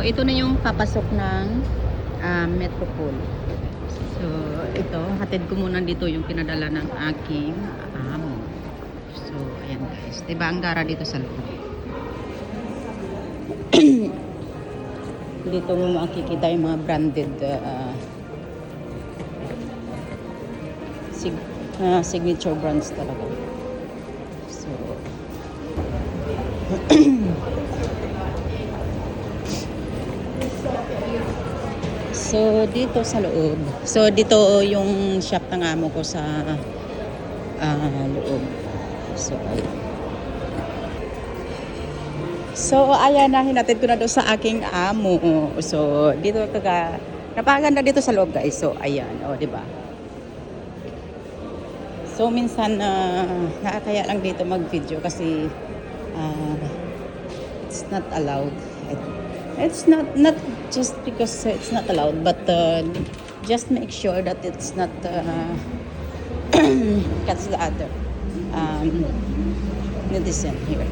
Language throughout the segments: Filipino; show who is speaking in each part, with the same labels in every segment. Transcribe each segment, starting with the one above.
Speaker 1: So, ito na yung papasok ng Metropol. So, ito, hatid ko muna dito yung pinadala ng aking amo. So, ayan guys. Diba ang gara dito sa loob? Dito mo makikita yung mga branded signature brands talaga. So, so dito sa loob. So dito yung shop ng amo ko sa loob. So ayan. So ayan na, hinatid ko na doon sa aking amo. So dito napakaganda dito sa loob guys. So ayan, di ba? So minsan nakakaya lang dito mag-video kasi it's not allowed. It's not just because it's not allowed, but just make sure that it's not catch the other netizen here.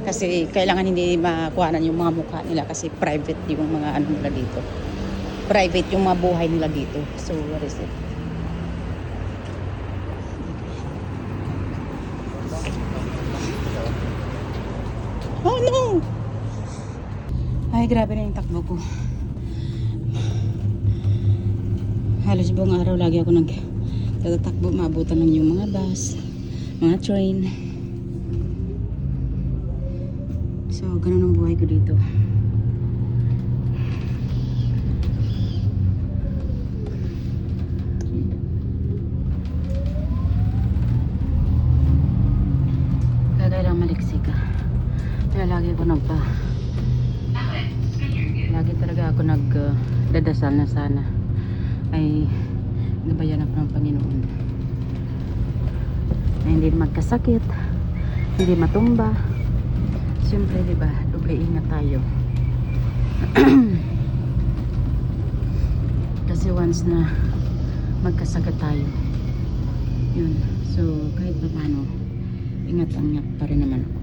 Speaker 1: Kasi kailangan hindi makuhanan yung mga mukha nila kasi private yung mga ano nila dito. Private yung mga buhay nila dito. So what is it? Oh no! Ay, grabe na yung takbo ko. Halos buong araw lagi ako nagtatakbo. Maabutan lang yung mga bus, mga train. So, ganun ang buhay ko dito. Kailangan maliksi ka. Kaya lagi ako lagi talaga ako nagdadasal na sana ay gabayan ako ng Panginoon na hindi magkasakit, hindi matumba. Siyempre, diba, doble ingat tayo. Kasi once na magkasakit tayo, yun, so kahit pa paano ingat-ingat pa rin naman ako.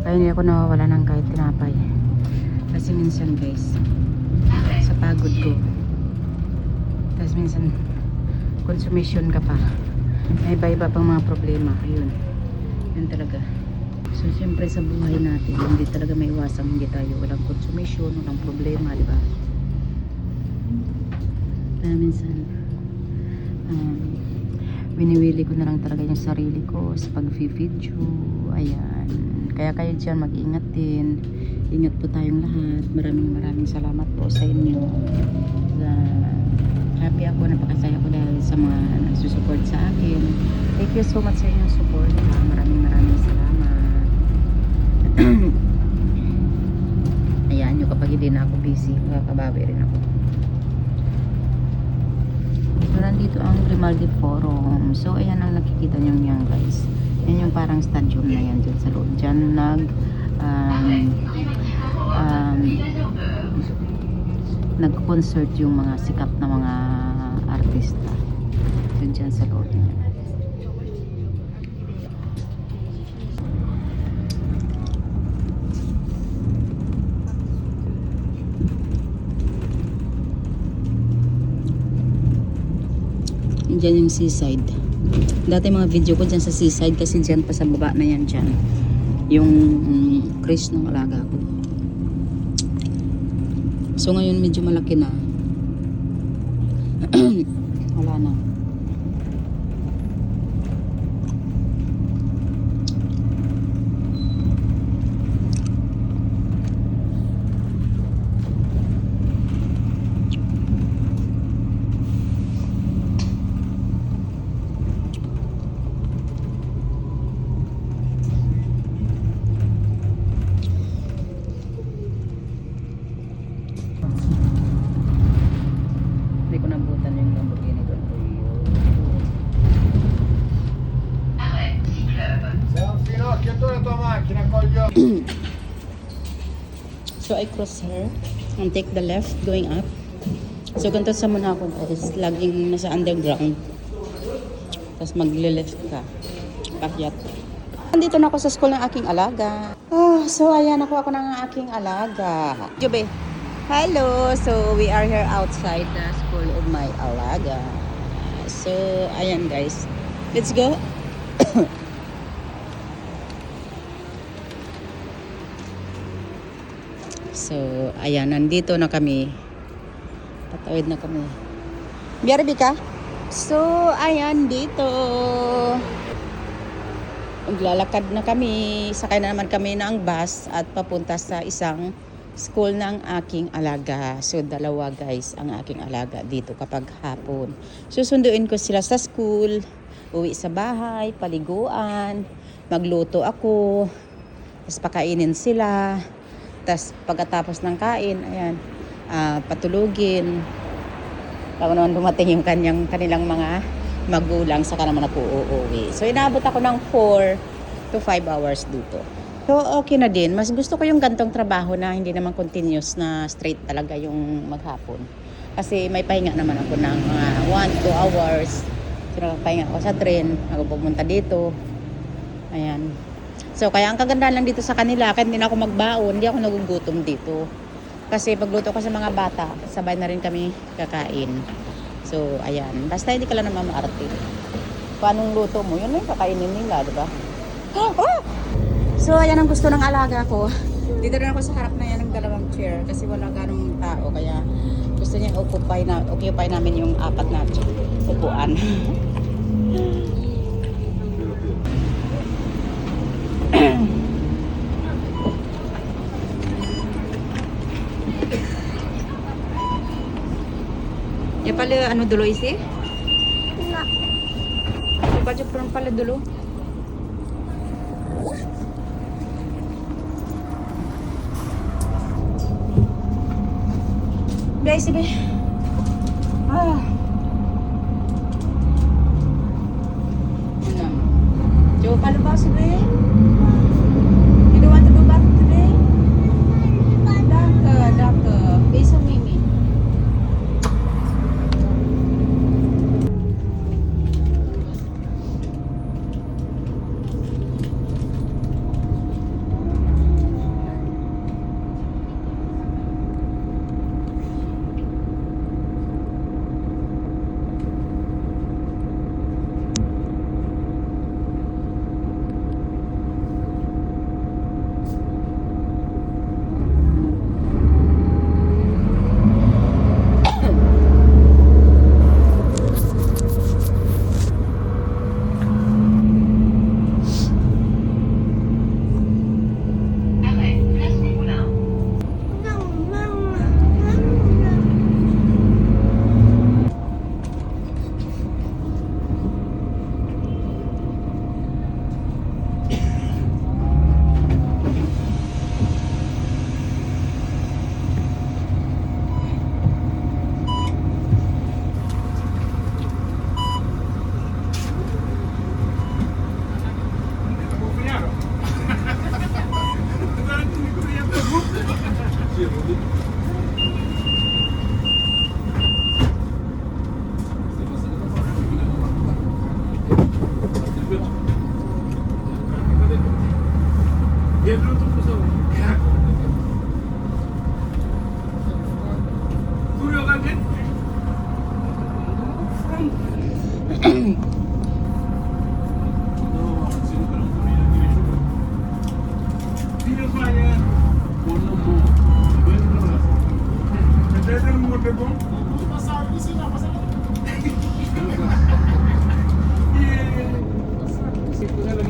Speaker 1: Kaya hindi ako nawawala ng kahit tinapay. Kasi minsan guys, sa pagod ko, tapos minsan consumption ka pa, may iba-iba pang mga problema. Ayun, yun talaga. So siyempre sa buhay natin, hindi talaga may iwasang hindi tayo walang consumption, walang problema, di ba? Kaya minsan winiwili ko na lang talaga yung sarili ko sa pag-video. Ayan. Kaya kayo dyan mag-ingat din. Ingat po tayong lahat. Maraming salamat po sa inyo. Happy ako, napakasaya ko dahil sa mga nagsusupport sa akin. Thank you so much sa inyong support. Maraming salamat. Ayan, yung kapag hindi na ako busy, makakabawi rin ako. So, nandito ang Grimaldi Forum. So, ayan ang nakikita nyo yan guys. Yan yung parang stadium na yan dyan sa loob. Dyan nag-concert yung mga sikat na mga artista. So, dyan sa loob niya. Diyan yung seaside. Dati mga video ko dyan sa seaside kasi dyan pa sa baba na yan dyan. Yung Chris ng alaga ko. So ngayon medyo malaki na. Wala na. So I cross her and take the left going up. So ganito sa muna ako guys, laging nasa underground. Tapos magle-left ka. Pakyat. Nandito na ako sa school ng aking alaga. So ayan, ako ng aking alaga. Jube. Hello. So we are here outside the school of my alaga. So ayan guys. Let's go. So ayan, nandito na kami. Tatawid na kami. Biarbi ka? So ayan dito. Maglalakad na kami, sakay na naman kami ng bus at papunta sa isang school ng aking alaga. So dalawa guys ang aking alaga dito kapag hapon. Susunduin ko sila sa school, uwi sa bahay, paliguan, magluto ako, tapos pakainin sila, tapos pagkatapos ng kain, ayan, patulugin. Bago naman dumating yung kanilang mga magulang, saka naman ako uuwi. So inaabot ako ng 4 to 5 hours dito. So okay na din. Mas gusto ko yung gantong trabaho na hindi naman continuous na straight talaga yung maghapon. Kasi may pahinga naman ako ng 1-2 hours. So nakapahinga ako sa train, ako pumunta dito. Ayan. So kaya ang kagandahan lang dito sa kanila, kahit hindi na ako magbaon, hindi ako nagugutom dito. Kasi pagluto ko sa mga bata, sabay na rin kami kakain. So, ayan. Basta hindi ka lang naman maarte. Paanong luto mo? Yun lang kakainin nila, di ba? Oh! So, ayan ang gusto ng alaga ko. Dito rin ako sa harap na yan ng dalawang chair kasi wala ganong tao. Kaya gusto niya occupy namin yung 4 na upuan. Ya pala ano dulo isi?
Speaker 2: Enggak.
Speaker 1: Baca peran pala dulo. Guys, be. Ano? Coba pala ba si be? You don't want to go back today? Daka. Besok Mimi.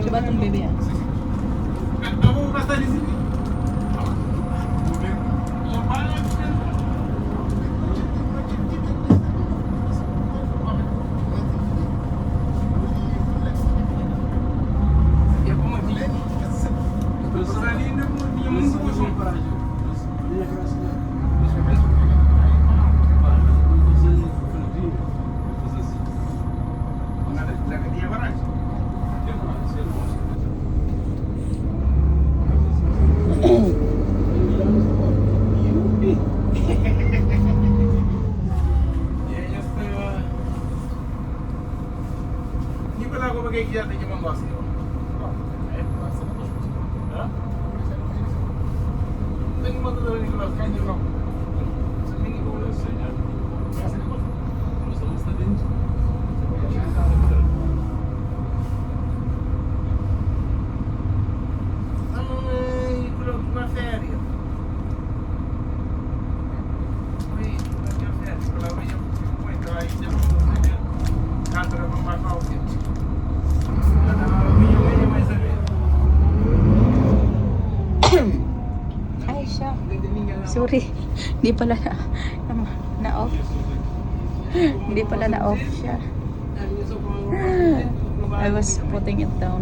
Speaker 1: Coba tuh bebe ya.
Speaker 3: Kamu pasta di sini? Hindi pala ako magkikita niyo mga boss niyo.
Speaker 1: Ay, siya. Sorry. Hindi pala na-off. Hindi pala na-off siya. I was putting it down.